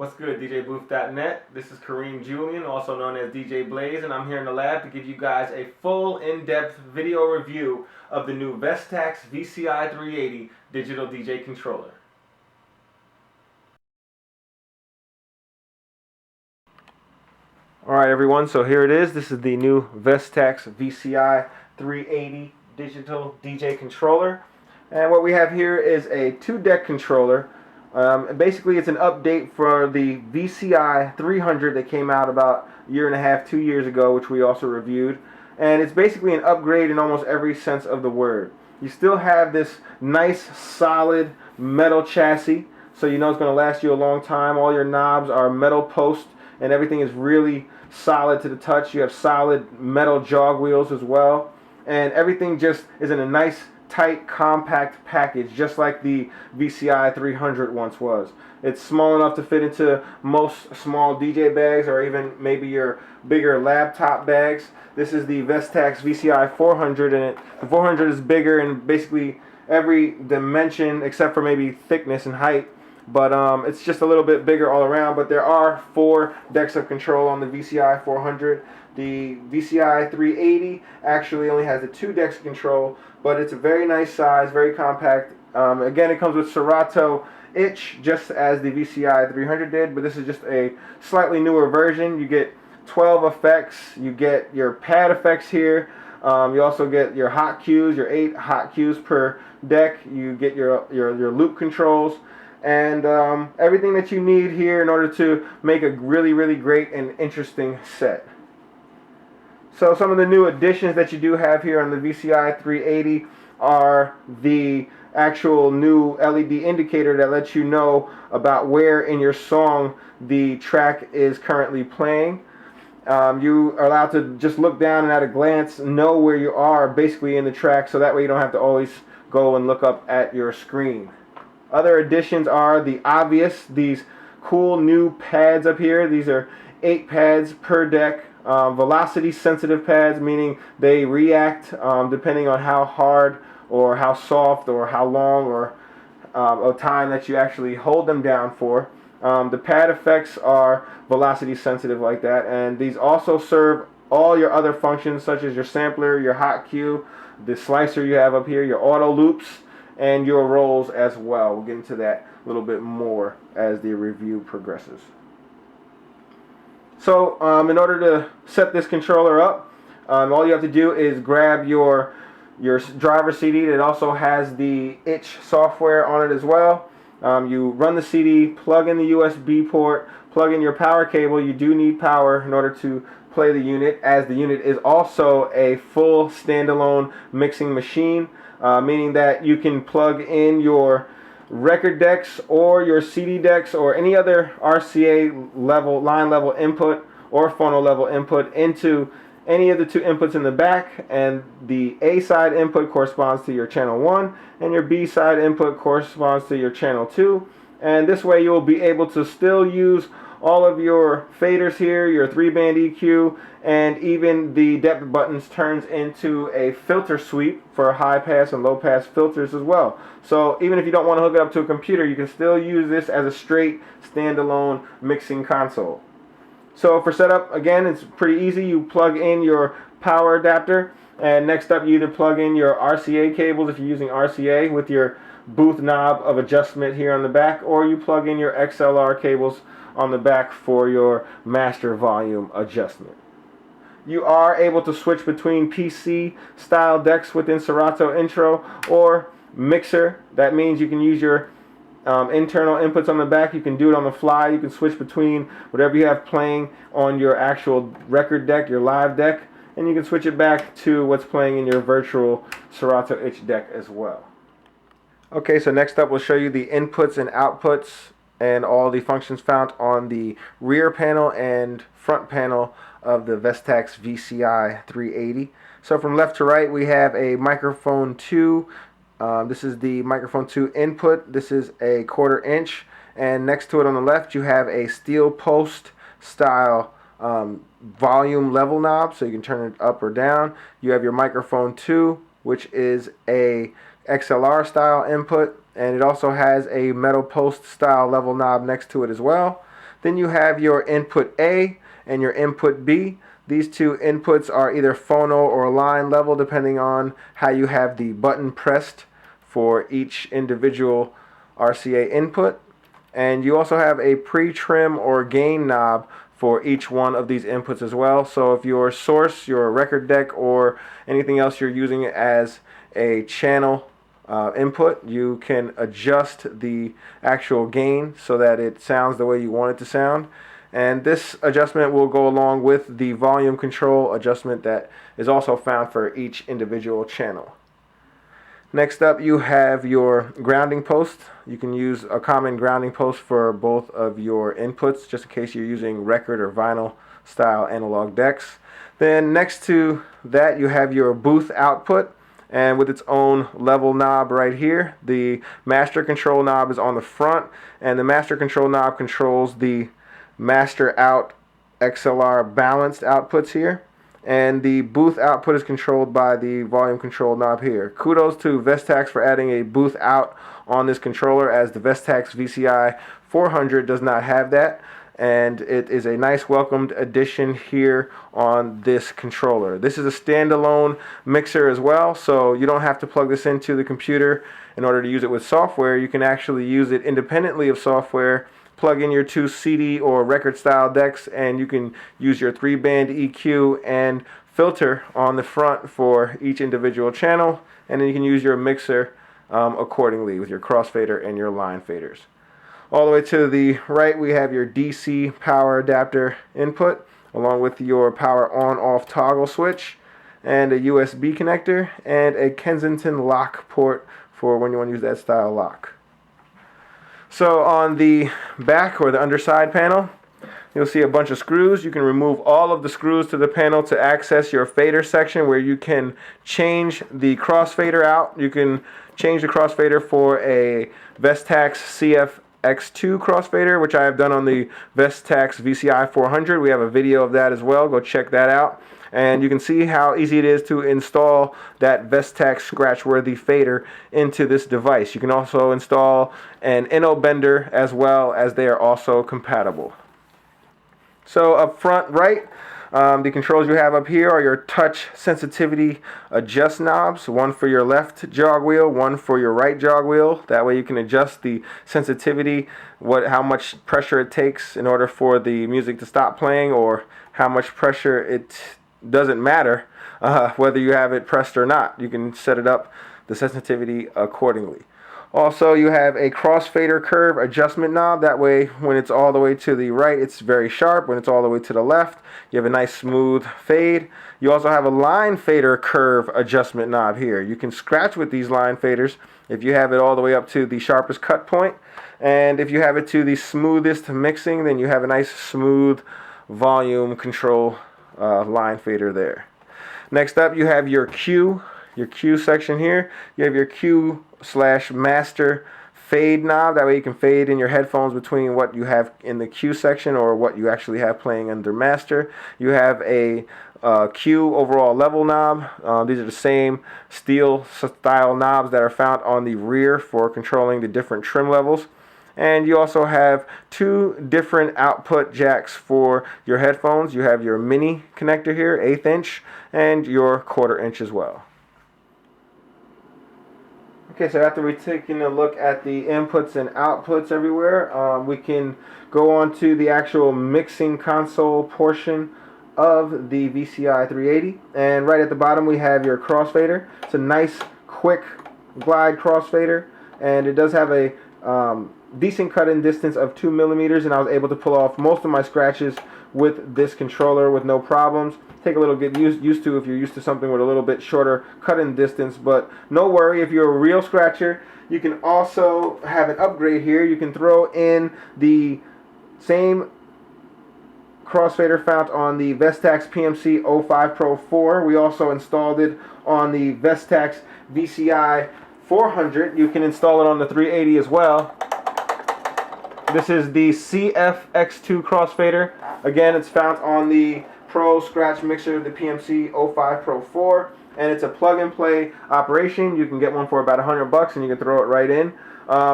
What's good, DJBooth.net? This is Kareem Julian, also known as DJ Blaze, and I'm here in the lab to give you guys a full, in-depth video review of the new Vestax VCI-380 digital DJ controller. Alright everyone, so here it is. This is the new Vestax VCI-380 digital DJ controller. And what we have here is a 2-deck controller. Basically, it's an update for the VCI-300 that came out about a year and a half, 2 years ago, which we also reviewed. And it's basically an upgrade in almost every sense of the word. You still have this nice, solid metal chassis, so you know it's going to last you a long time. All your knobs are metal post, and everything is really solid to the touch. You have solid metal jog wheels as well. And everything just is in a nice, tight, compact package, just like the VCI 300 once was. It's small enough to fit into most small DJ bags or even maybe your bigger laptop bags. This is the Vestax VCI 400, and the 400 is bigger in basically every dimension except for maybe thickness and height. But it's just a little bit bigger all around. But there are 4 decks of control on the VCI 400. The VCI 380 actually only has the 2 decks of control, but it's a very nice size, very compact. Again, it comes with Serato itch, just as the VCI 300 did, but this is just a slightly newer version. You get 12 effects. You get your pad effects here. You also get your hot cues, your 8 hot cues per deck. You get your loop controls. And everything that you need here in order to make a really, really great and interesting set. So some of the new additions that you do have here on the VCI 380 are the actual new LED indicator that lets you know about where in your song the track is currently playing. You are allowed to just look down and at a glance know where you are basically in the track, so that way you don't have to always go and look up at your screen. Other additions are the obvious, these cool new pads up here. These are 8 pads per deck. Velocity sensitive pads, meaning they react depending on how hard or how soft or how long or a time that you actually hold them down for. The pad effects are velocity sensitive like that, and these also serve all your other functions such as your sampler, your hot cue, the slicer you have up here, your auto loops, and your rolls as well. We'll get into that a little bit more as the review progresses. So in order to set this controller up, all you have to do is grab your driver CD. It also has the itch software on it as well. You run the CD, plug in the USB port, plug in your power cable. You do need power in order to play the unit, as the unit is also a full standalone mixing machine, meaning that you can plug in your record decks or your CD decks or any other RCA level, line level input or phono level input into any of the 2 inputs in the back, and the A side input corresponds to your channel 1 and your B side input corresponds to your channel 2, and this way you will be able to still use all of your faders here, your 3-band EQ, and even the depth buttons turns into a filter sweep for high pass and low pass filters as well. So even if you don't want to hook it up to a computer, you can still use this as a straight standalone mixing console. So for setup, again, it's pretty easy. You plug in your power adapter, and next up you either plug in your RCA cables if you're using RCA with your booth knob of adjustment here on the back, or you plug in your XLR cables on the back for your master volume adjustment. You are able to switch between PC style decks within Serato Intro or mixer. That means you can use your internal inputs on the back. You can do it on the fly. You can switch between whatever you have playing on your actual record deck, your live deck, and you can switch it back to what's playing in your virtual Serato itch deck as well. Okay, so next up we'll show you the inputs and outputs and all the functions found on the rear panel and front panel of the Vestax VCI 380. So from left to right we have a microphone 2. This is the microphone 2 input. This is a 1/4 inch, and next to it on the left you have a steel post style volume level knob, so you can turn it up or down. You have your microphone 2, which is a XLR style input, and it also has a metal post style level knob next to it as well. Then you have your input A and your input B. These two inputs are either phono or line level depending on how you have the button pressed for each individual RCA input. And you also have a pre-trim or gain knob for each one of these inputs as well. So if your source, your record deck, or anything else you're using as a channel input, you can adjust the actual gain so that it sounds the way you want it to sound. And this adjustment will go along with the volume control adjustment that is also found for each individual channel. Next up, you have your grounding post. You can use a common grounding post for both of your inputs, just in case you're using record or vinyl style analog decks. Then next to that, you have your booth output, and with its own level knob right here. The master control knob is on the front, and the master control knob controls the master out XLR balanced outputs here. And the booth output is controlled by the volume control knob here. Kudos to Vestax for adding a booth out on this controller, as the Vestax VCI-380 does not have that. And it is a nice welcomed addition here on this controller. This is a standalone mixer as well, so you don't have to plug this into the computer in order to use it with software. You can actually use it independently of software. Plug in your two CD or record style decks, and you can use your 3-band EQ and filter on the front for each individual channel, and then you can use your mixer accordingly with your crossfader and your line faders. All the way to the right, we have your DC power adapter input along with your power on-off toggle switch and a USB connector and a Kensington lock port for when you want to use that style lock. So on the back or the underside panel, you'll see a bunch of screws. You can remove all of the screws to the panel to access your fader section, where you can change the crossfader out. You can change the crossfader for a Vestax CFX2 crossfader, which I have done on the Vestax VCI-380. We have a video of that as well. Go check that out. And you can see how easy it is to install that Vestax scratch-worthy fader into this device. You can also install an NO bender as well, as they are also compatible. So up front right, the controls you have up here are your touch sensitivity adjust knobs. One for your left jog wheel, one for your right jog wheel. That way you can adjust the sensitivity, how much pressure it takes in order for the music to stop playing, or how much pressure it doesn't matter whether you have it pressed or not. You can set it up, the sensitivity, accordingly. Also, you have a crossfader curve adjustment knob. That way, when it's all the way to the right, it's very sharp. When it's all the way to the left, you have a nice smooth fade. You also have a line fader curve adjustment knob here. You can scratch with these line faders if you have it all the way up to the sharpest cut point. And if you have it to the smoothest mixing, then you have a nice smooth volume control line fader there. Next up, you have your Q section here. You have your Q/master fade knob. That way you can fade in your headphones between what you have in the Q section or what you actually have playing under master. You have a Q overall level knob. These are the same steel style knobs that are found on the rear for controlling the different trim levels. And you also have two different output jacks for your headphones. You have your mini connector here, 1/8 inch, and your 1/4 inch as well. Okay, so after we've taken a look at the inputs and outputs everywhere, we can go on to the actual mixing console portion of the VCI-380. And right at the bottom we have your crossfader. It's a nice, quick glide crossfader, and it does have a decent cut-in distance of 2 millimeters, and I was able to pull off most of my scratches with this controller with no problems. Take a little get used to if you're used to something with a little bit shorter cut-in distance, but no worry if you're a real scratcher. You can also have an upgrade here. You can throw in the same crossfader found on the Vestax PMC 05 Pro 4. We also installed it on the Vestax VCI-380. You can install it on the 380 as well. This is the CFX2 crossfader. Again, it's found on the Pro Scratch Mixer, the PMC 05 Pro 4, and it's a plug-and-play operation. You can get one for about $100 and you can throw it right in.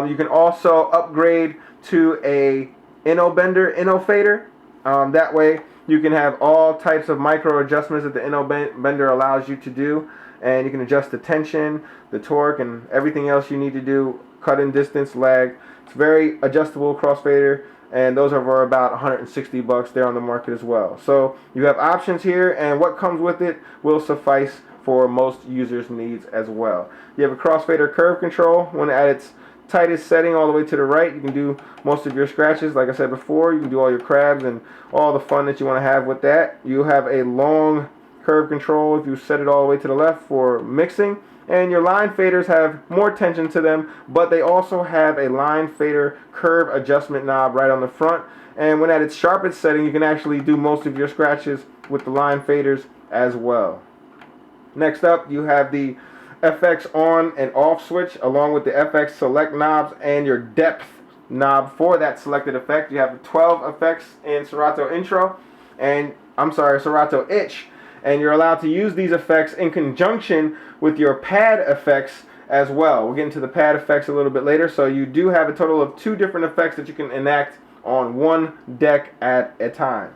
You can also upgrade to a inno fader. That way you can have all types of micro adjustments that the inno bender allows you to do, and you can adjust the tension, the torque, and everything else you need to do, cut in distance, lag. It's very adjustable crossfader, and those are for about 160 bucks. They're on the market as well. So you have options here, and what comes with it will suffice for most users' needs as well. You have a crossfader curve control. When at its tightest setting all the way to the right, you can do most of your scratches. Like I said before, you can do all your crabs and all the fun that you want to have with that. You have a long curve control if you set it all the way to the left for mixing. And your line faders have more tension to them, but they also have a line fader curve adjustment knob right on the front. And when at its sharpest setting, you can actually do most of your scratches with the line faders as well. Next up, you have the FX on and off switch, along with the FX select knobs and your depth knob for that selected effect. You have 12 effects in Serato Intro, and Serato Itch, and you're allowed to use these effects in conjunction with your pad effects as well. We'll get into the pad effects a little bit later. So you do have a total of 2 different effects that you can enact on one deck at a time.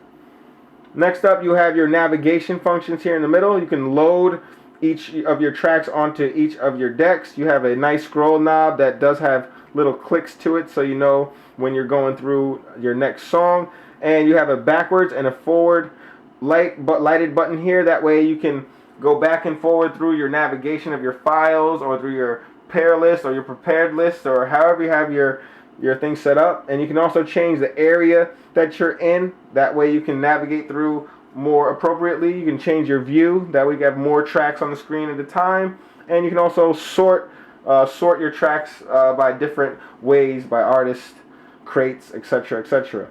Next up, you have your navigation functions here in the middle. You can load each of your tracks onto each of your decks. You have a nice scroll knob that does have little clicks to it, so you know when you're going through your next song. And you have a backwards and a forward lighted button here. That way you can go back and forward through your navigation of your files, or through your pair list or your prepared list, or however you have your thing set up. And you can also change the area that you're in. That way you can navigate through more appropriately. You can change your view. That way you have more tracks on the screen at a time. And you can also sort your tracks by different ways, by artist, crates, etc., etc.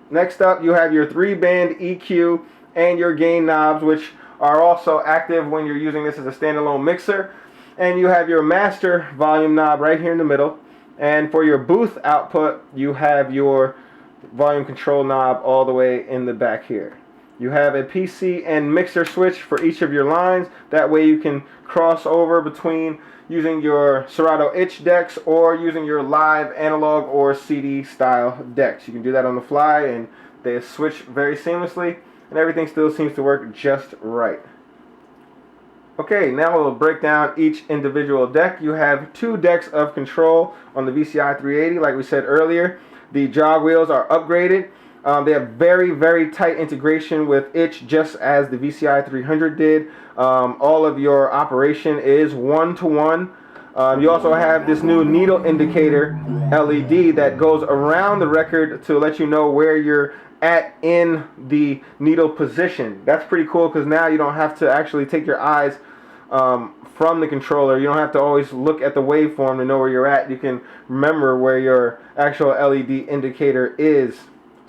Next up, you have your 3-band EQ and your gain knobs, which are also active when you're using this as a standalone mixer. And you have your master volume knob right here in the middle. And for your booth output, you have your volume control knob all the way in the back here. You have a PC and mixer switch for each of your lines. That way you can cross over between using your Serato Itch decks or using your live analog or CD style decks. You can do that on the fly, and they switch very seamlessly, and everything still seems to work just right. Okay, now we'll break down each individual deck. You have 2 decks of control on the VCI-380. Like we said earlier, the jog wheels are upgraded. They have very, very tight integration with Itch, just as the VCI-300 did. All of your operation is 1-to-1. You also have this new needle indicator LED that goes around the record to let you know where you're at in the needle position. That's pretty cool, because now you don't have to actually take your eyes from the controller. You don't have to always look at the waveform to know where you're at. You can remember where your actual LED indicator is.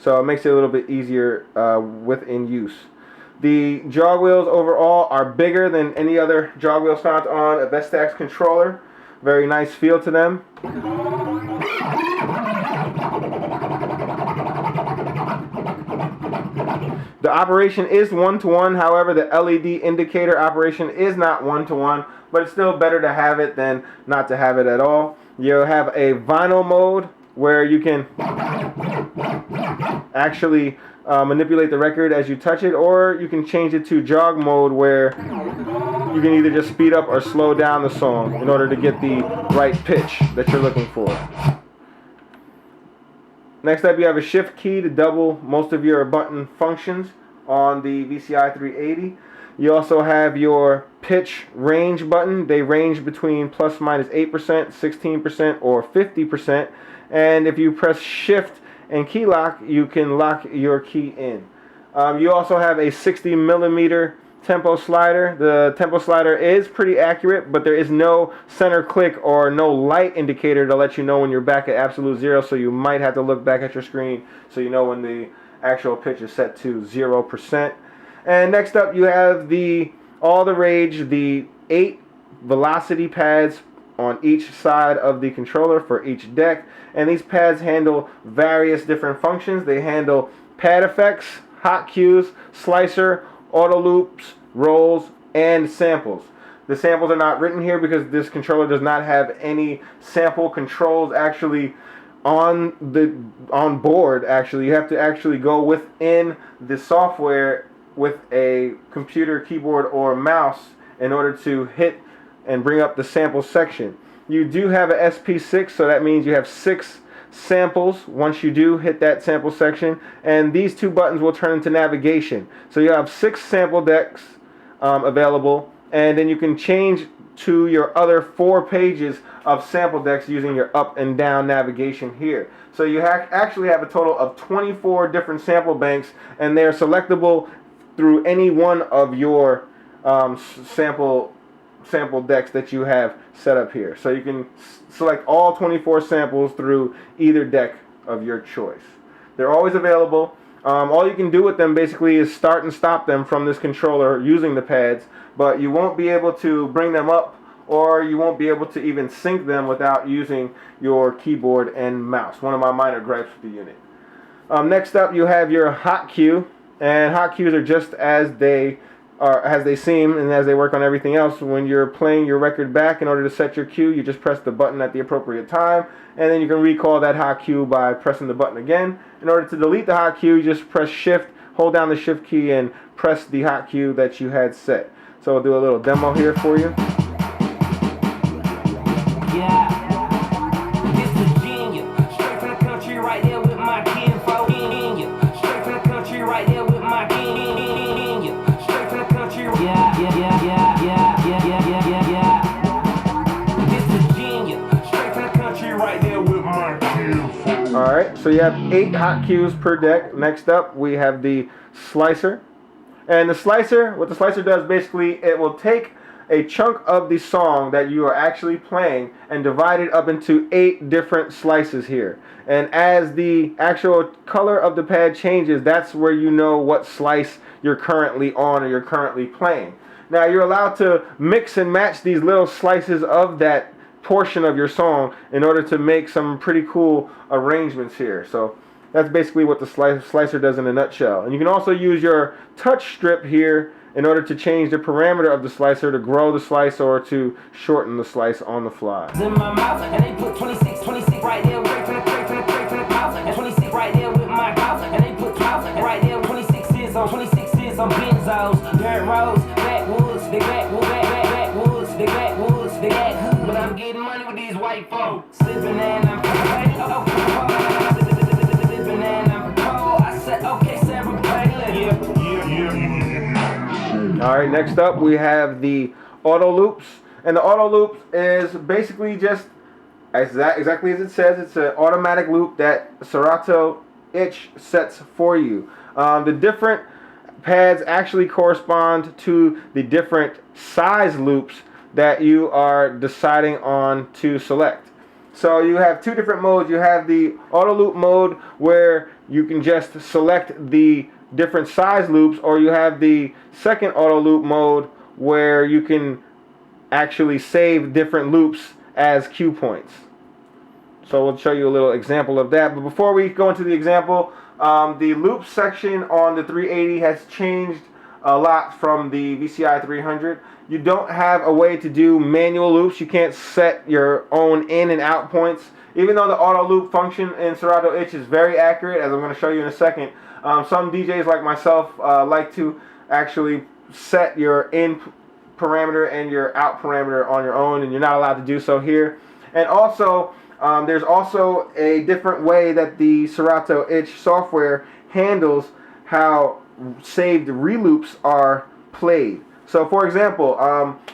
So it makes it a little bit easier within use. The jog wheels overall are bigger than any other jog wheels found on a Vestax controller. Very nice feel to them. The operation is 1-to-1. However, the LED indicator operation is not 1-to-1, but it's still better to have it than not to have it at all. You'll have a vinyl mode where you can actually manipulate the record as you touch it, or you can change it to jog mode, where you can either just speed up or slow down the song in order to get the right pitch that you're looking for. Next up, you have a shift key to double most of your button functions on the VCI-380. You also have your pitch range button. They range between ±8%, 16%, or 50%. And if you press shift and key lock, you can lock your key in. You also have a 60mm tempo slider. The tempo slider is pretty accurate, but there is no center click or no light indicator to let you know when you're back at absolute 0, so you might have to look back at your screen so you know when the actual pitch is set to 0%. And next up, you have all the rage, the 8 velocity pads on each side of the controller for each deck. And these pads handle various different functions. They handle pad effects, hot cues, slicer, auto loops, rolls, and samples. The samples are not written here because this controller does not have any sample controls actually on board. Actually, you have to actually go within the software with a computer keyboard or mouse in order to hit and bring up the sample section. You do have a SP6, so that means you have 6 samples once you do hit that sample section, and these 2 buttons will turn into navigation. So you have 6 sample decks available, and then you can change to your other 4 pages of sample decks using your up and down navigation here. So you actually have a total of 24 different sample banks, and they're selectable through any one of your sample decks that you have set up here. So you can select all 24 samples through either deck of your choice. They're always available. All you can do with them basically is start and stop them from this controller using the pads, but you won't be able to bring them up, or you won't be able to even sync them without using your keyboard and mouse. One of my minor gripes with the unit. Next up, you have your hot cue, and hot cues are just as they seem and as they work on everything else. When you're playing your record back, in order to set your cue, you just press the button at the appropriate time, and then you can recall that hot cue by pressing the button again. In order to delete the hot cue, you just press shift, hold down the shift key, and press the hot cue that you had set. So we'll do a little demo here for you. Alright, so you have 8 hot cues per deck. Next up, we have the slicer. And the slicer, what the slicer does basically, it will take a chunk of the song that you are actually playing and divide it up into 8 different slices here. And as the actual color of the pad changes, that's where you know what slice you're currently on or you're currently playing. Now you're allowed to mix and match these little slices of that portion of your song in order to make some pretty cool arrangements here. So that's basically what the slicer does in a nutshell. And you can also use your touch strip here in order to change the parameter of the slicer, to grow the slice or to shorten the slice on the fly. In my mouth, and they put 26 right there, and 26 right there with my mouth, and they put 12 right there, 26 is on benzos, dirt roads, backwoods, they backwoods, they backwoods, they backwoods. But I'm getting money with these white folks, slipping and I'm slipping and I'm cold. I said, okay, Sarah, play. Alright, next up we have the auto loops. And the auto loop is basically just exactly as it says. It's an automatic loop that Serato itch sets for you. The different pads actually correspond to the different size loops that you are deciding on to select. So you have 2 different modes. You have the auto loop mode where you can just select the different size loops, or you have the second auto loop mode where you can actually save different loops as cue points. So we'll show you a little example of that. But before we go into the example, the loop section on the 380 has changed a lot from the VCI 300. You don't have a way to do manual loops. You can't set your own in and out points. Even though the auto loop function in Serato itch is very accurate, as I'm going to show you in a second, some DJs like myself like to actually set your in parameter and your out parameter on your own, and you're not allowed to do so here. And also, there's also a different way that the Serato itch software handles how saved reloops are played. So for example,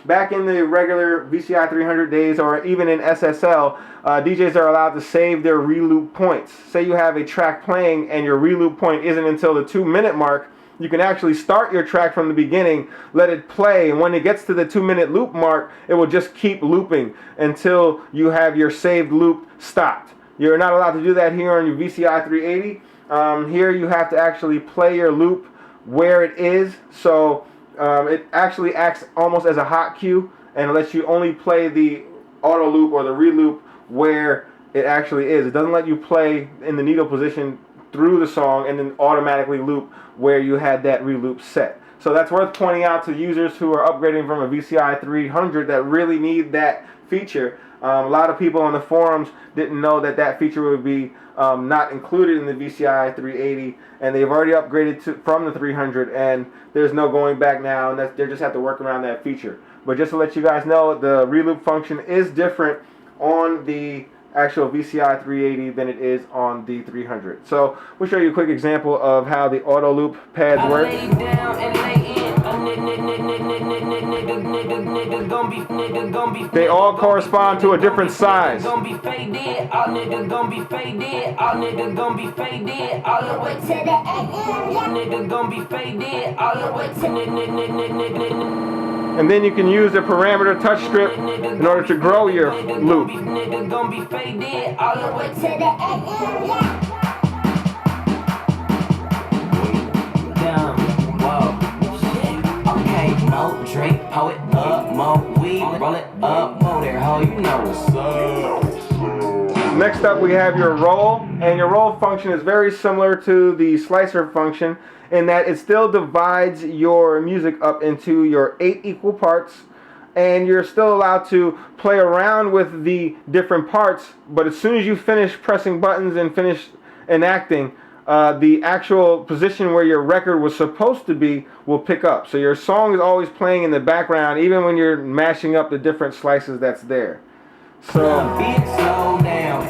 back in the regular VCI 300 days, or even in SSL, DJs are allowed to save their reloop points. Say you have a track playing and your reloop point isn't until the 2-minute mark, you can actually start your track from the beginning, let it play, and when it gets to the 2-minute loop mark, it will just keep looping until you have your saved loop stopped. You're not allowed to do that here on your VCI 380. Here you have to actually play your loop where it is, so it actually acts almost as a hot cue and lets you only play the auto loop or the reloop where it actually is. It doesn't let you play in the needle position through the song and then automatically loop where you had that reloop set. So that's worth pointing out to users who are upgrading from a VCI 300 that really need that feature. A lot of people on the forums didn't know that that feature would be not included in the VCI 380, and they've already upgraded from the 300, and there's no going back now, and they just have to work around that feature. But just to let you guys know, the reloop function is different on the actual VCI 380 than it is on the 300. So we'll show you a quick example of how the auto loop pads work. They all correspond to a different size. And then you can use the parameter touch strip in order to grow your loop. Drink, poet up, more weed, roll it up, more there, ho, you know what's up. Next up we have your roll, and your roll function is very similar to the slicer function in that it still divides your music up into your 8 equal parts, and you're still allowed to play around with the different parts, but as soon as you finish pressing buttons and finish enacting, the actual position where your record was supposed to be will pick up. So your song is always playing in the background even when you're mashing up the different slices that's there. So slow down,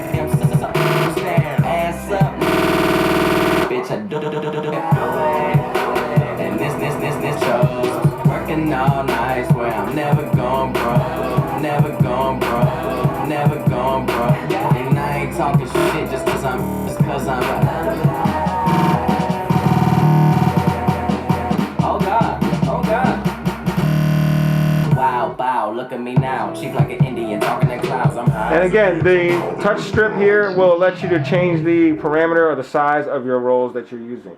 ass up, bitch, I do. And this shows working all night where I'm never gone broke, never gone broke, never gone broke. And I ain't talking shit just cause I'm look at me now, cheap like an Indian, talking in clouds, I'm high. And again, the touch strip here will let you to change the parameter or the size of your rolls that you're using.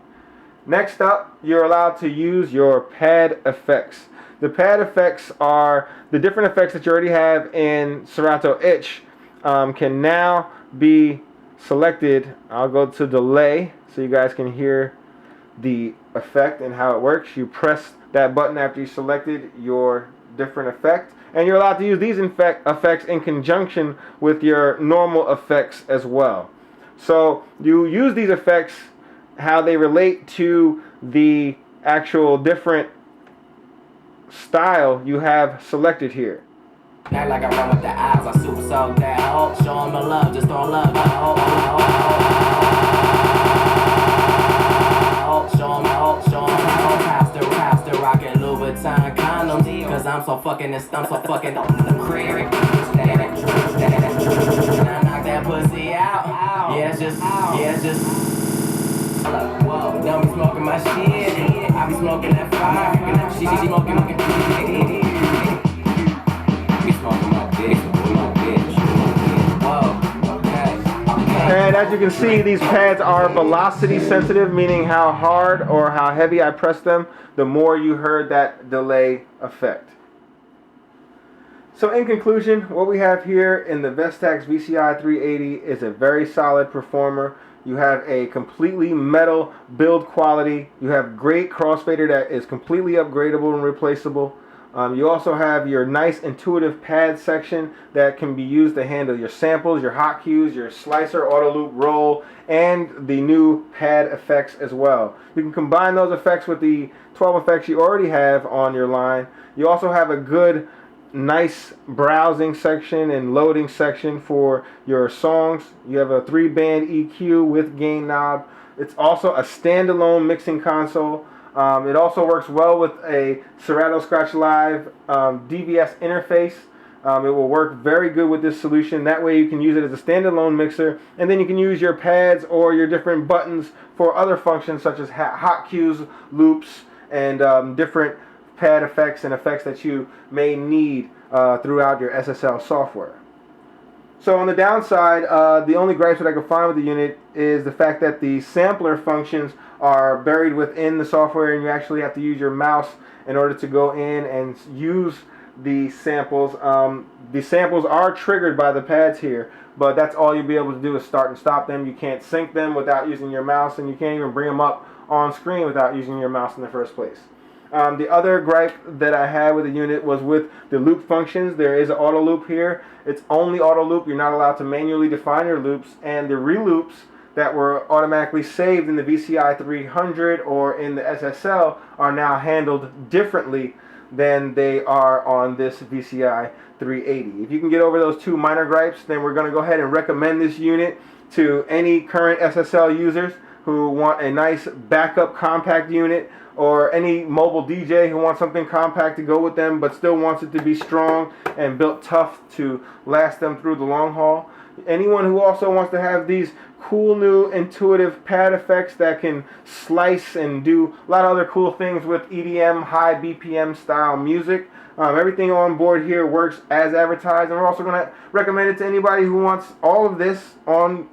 Next up, you're allowed to use your pad effects. The pad effects are the different effects that you already have in Serato Itch can now be selected. I'll go to delay so you guys can hear the effect and how it works. You press that button after you selected your different effect, and you're allowed to use these effects in conjunction with your normal effects as well. So you use these effects, how they relate to the actual different style you have selected here. Act like I run with the eyes, I super soak that hoe. Show 'em the love, just don't love the hoe. Show 'em the hoe, pastor rockin' Louboutin condoms. Cause I'm so fucking and I'm so fucking on the crib. I knock that pussy out. Yeah, it's just. Whoa, don't be smoking my shit. I be smoking that fire. She smoking. And as you can see, these pads are velocity sensitive, meaning how hard or how heavy I press them, the more you heard that delay effect. So in conclusion, what we have here in the Vestax VCI-380 is a very solid performer. You have a completely metal build quality. You have great crossfader that is completely upgradable and replaceable. You also have your nice intuitive pad section that can be used to handle your samples, your hot cues, your slicer, auto loop, roll, and the new pad effects as well. You can combine those effects with the 12 effects you already have on your line. You also have a good, nice browsing section and loading section for your songs. You have a 3-band EQ with gain knob. It's also a standalone mixing console. It also works well with a Serato Scratch Live DVS interface. It will work very good with this solution. That way you can use it as a standalone mixer, and then you can use your pads or your different buttons for other functions such as hot cues, loops, and different pad effects and effects that you may need throughout your SSL software. So on the downside, the only gripes that I could find with the unit is the fact that the sampler functions are buried within the software, and you actually have to use your mouse in order to go in and use the samples. The samples are triggered by the pads here, but that's all you'll be able to do is start and stop them. You can't sync them without using your mouse, and you can't even bring them up on screen without using your mouse in the first place. The other gripe that I had with the unit was with the loop functions. There is an auto loop here. It's only auto loop. You're not allowed to manually define your loops, and the reloops that were automatically saved in the VCI-300 or in the SSL are now handled differently than they are on this VCI-380. If you can get over those two minor gripes, then we're going to go ahead and recommend this unit to any current SSL users who want a nice backup compact unit, or any mobile DJ who wants something compact to go with them but still wants it to be strong and built tough to last them through the long haul. Anyone who also wants to have these cool new intuitive pad effects that can slice and do a lot of other cool things with EDM, high BPM style music. Everything on board here works as advertised, and we're also going to recommend it to anybody who wants all of this on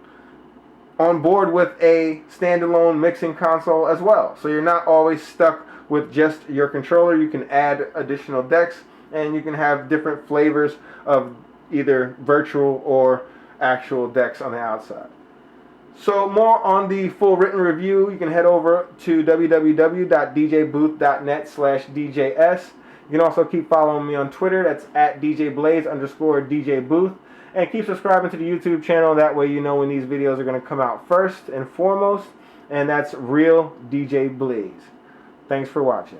board with a standalone mixing console as well. So you're not always stuck with just your controller. You can add additional decks, and you can have different flavors of either virtual or actual decks on the outside. So more on the full written review, you can head over to www.djbooth.net/DJS. You can also keep following me on Twitter. That's at DJBlaze_DJBooth. And keep subscribing to the YouTube channel. That way you know when these videos are going to come out first and foremost. And that's Real DJ Blaze. Thanks for watching.